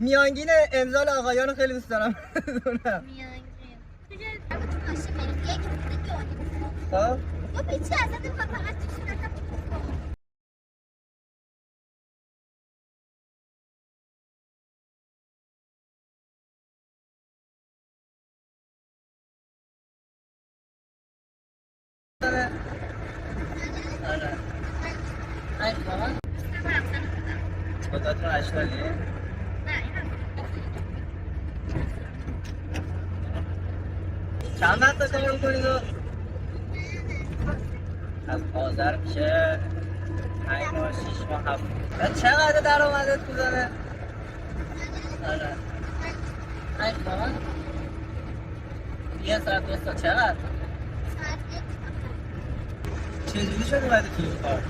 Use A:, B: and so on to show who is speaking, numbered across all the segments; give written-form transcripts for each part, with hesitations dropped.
A: میانگین امضای آقایان رو خیلی دوست دارم.
B: میانگین توی تو ماشین بریم 1 2
A: خب
B: تو پیچی ازت میخواد فقط توشی نکن.
A: ای بابا خودتون اشتالی چند وقت کار میکنید و از آذر میشه 5 ماه 6 ماه 7 ماه چقدر درآمدت میزنه؟ آره ای بابا یه ساعت 2 ساعت چقدر؟ چجوری شد اومدی توی این کار؟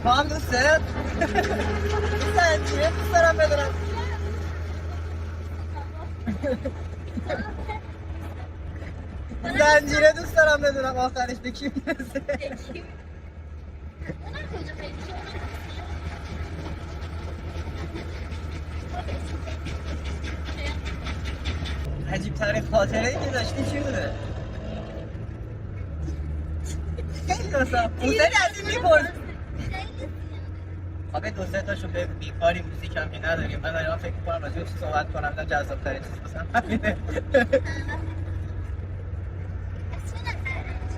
A: تو هم دوستت؟ زنجیره دوست دارم بدونم زنجیره دوست دارم بدونم آخرش به کی میرسه عجیب ترین خاطره ای که داشتی چی بوده؟ خیلی دوستم موسیقی از این میپرس آقای 2 3 تاشو به بیکاری موزیک هم که نداریم من دارم فکر میکنم راجع به چی صحبت کنم نه جذاب ترین چیز بسن همینه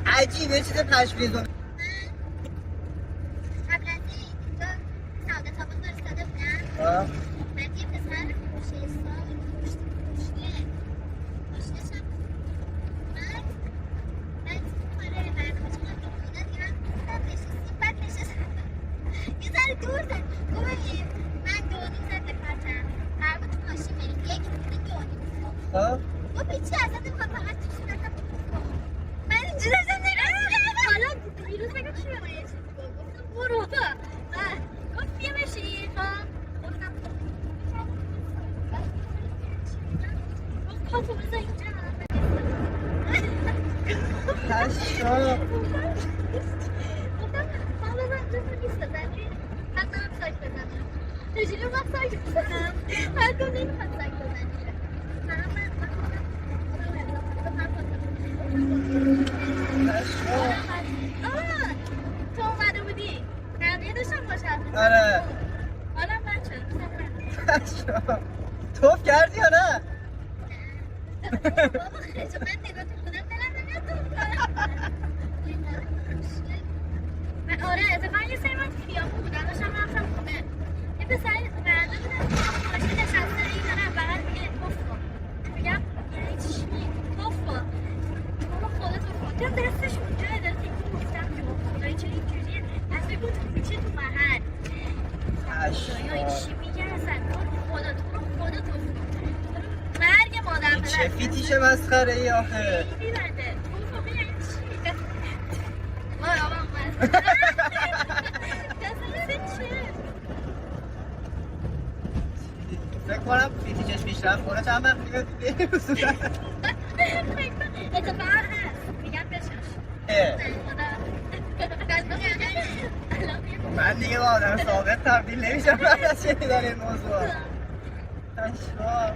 A: عجیب یه چیز پشمریزون
B: قبل از این اینجا سعادت آباد فرستاده بودم بعد یه پسر 6 سال پشتشم بعد آره برنامه‌شون هم می‌بینن دیدم نشستیم بعد نشستم یه ذره دور زد گفت ببین من 2 نیم ساعت به کار کردم قرار بود تو ماشین بریم 1 2 نیم گفت پیچی ازت میخواد فقط توشی نکن من اینجا داشتم نگاه حالا دیروز بگم چی به من یه چیزی گفتم برو گفت بیا بشین گفتم گفت پاتو بذار اینجا
A: هشتا
B: گفتم حالا من جزو نیست بزنی من دارم ساک بزنم چجوری من ساک بزنم هر کن نمیخواد ساک بزنی تو اومده بودی نمیه داشتم باشم
A: آره
B: حالا بچه
A: توف کردی یا نه؟
B: بابا خیلی من نگاه تو خودم دلم نمیاد توف کنم من آره اتفاقا یه سری من تو خیابون بودم داشتم رفتم خونه یه پسری برنده بودم ماشین نشسته این داره بغل میگه توف کن میگم یعنی چی؟ توف کن بابا خودت توف کن دیدم دستش اونجا داره تکون گفتم که بابا خدایی چرا اینجوریه از بگو تو کوچه تو محل خدایی چی میگه اصلا خدا توف کن مرگ مادر
A: این چه فیتیش مسخره ای آخه
B: خیلی بنده توف کن یعنی چی؟ وای آبا من
A: فکر کنم فیتیشش پیشرفت کنه چند وقت دیگه
B: اتفاقا هست میگم بشش
A: من دیگه با آدم ثابت تبدیل نمیشم بعد از شنیدن این موضوع اشوا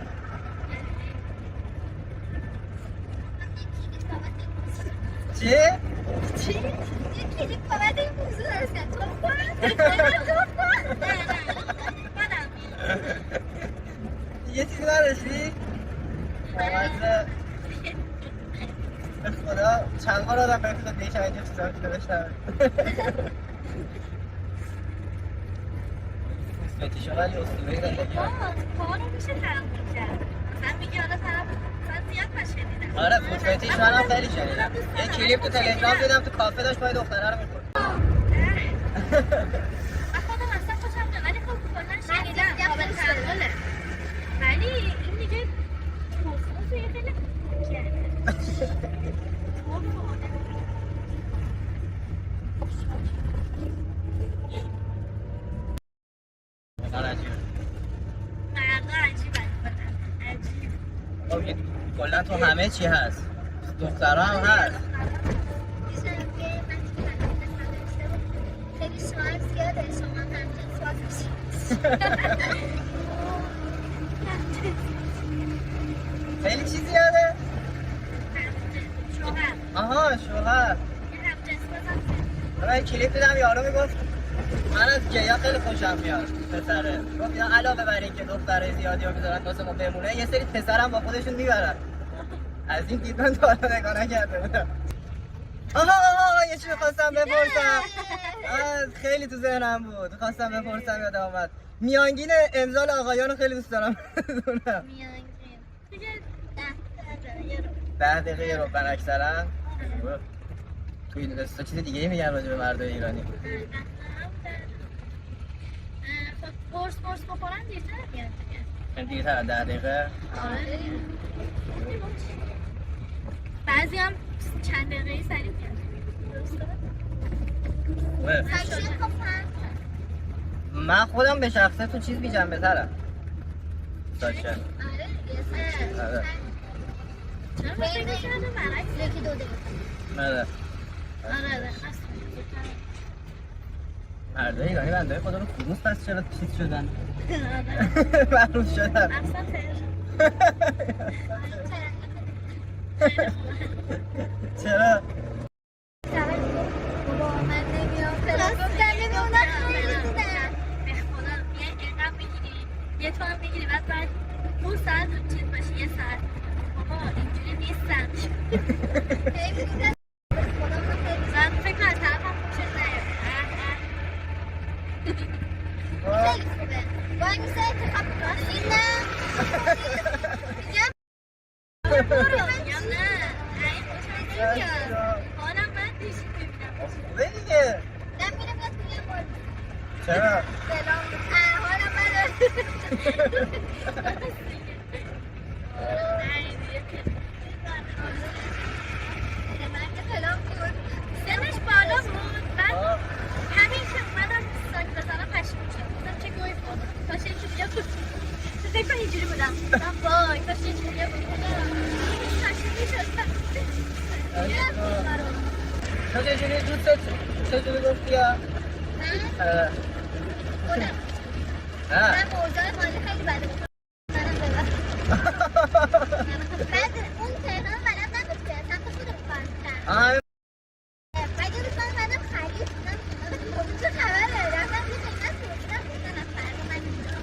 A: چی؟
B: چی؟ یکی بابت این موضوع هستن تو کن
A: یه چیزی نداشتی؟ بامزه به خدا چند بار آدم باید خود نیشه اینجا چیزا که نوشتم فوتبتیشا ولی اسطوره‌ای زندگی
B: کارو میشه تحمل کرد مثلا میگه حالا طرف مثلا زیاد شنیدم
A: آره فوتبتیش منم خیلی شنیدم یه کلیپ تو تلگرام دیدم تو کافه داشت پای دختره رو می‌خورد
B: من خودم اصلا خوشم نمیاد ولی خب کلا شنیدم قابل تحمله ولی این دیگه توفو یه خیلی
A: کلا تو همه چی هست دخترها هم هست
B: خیلی شما زیاده شما همچنین سوال میشید
A: من کلیپ دیدم یارو میگفت من از گیا خیلی خوشم میاد پسره. گفت اینا علاوه بر این که دخترای زیادی رو میذارن واسه ما بمونه یه سری پسرم با خودشون میبرن. از این دید من تا حالا نگاه نکرده بودم. آها یه چیزی خواستم بپرسم. خیلی تو ذهنم بود خواستم بپرسم یادم اومد. میانگین امضای آقایان رو خیلی دوست دارم بدونم.
B: میانگین دیگه
A: 10 دقیقه یه رو بر اکثرا. تو این دستا چیز دیگه ای میگن راجع به مردای ایرانی.
B: قرص بخورن دیرتر میاد دیگه.
A: دیرتر 10 دقیقه.
B: آره. بعضی هم چند دقیقه سریع میاد. درسته؟
A: من خودم به شخصه تو چیز بیجم بهترم. ساشه.
B: آره. چرا فکر می‌کردم برعکس 1-2 دقیقه.
A: آره.
B: آره.
A: مردای ایرانی بنده خدا رو کدوم پس چرا چیز شدن؟
B: آره.
A: معروف شدن.
B: اصلا
A: چرا؟
B: بابا من نمیام گفتم نمیام خیلی دیدم به خدا اینقدر بگیری یه تو هم بگیری بعد 2 ساعت چیز باشی 1 ساعت بابا اینجوری نیستم خیلی دیدم من فکر کنم طرفم خوشت نیاد خیلی خوبه وای میسه انتخاب کنی نه میگم نه این خوشم نمیاد حالم من دیشی ببینم
A: خوبه دیگه.
B: نه میرم یاد میگم باید
A: چرا؟
B: سلام حالم من سنش بالا بود بعد همین که اومدم ساک بزنم پشیمون شدم گفتم چه گویی خوردم کاش یکی دیگه بود فکر کن اینجوری بودم وای کاش یکی دیگه بود پشیمون شدم
A: تو چجوری دوستت چجوری گفتی ها؟
B: خودم من موضوع مالی خیلی بده منم ببر بعد اون تهران بلد نبود که سمت خودم فرستم بعد یه روز من اومدم خرید اون چه خبره رفتم یه قیمت پرسیدم گفتن از فردا من اینجا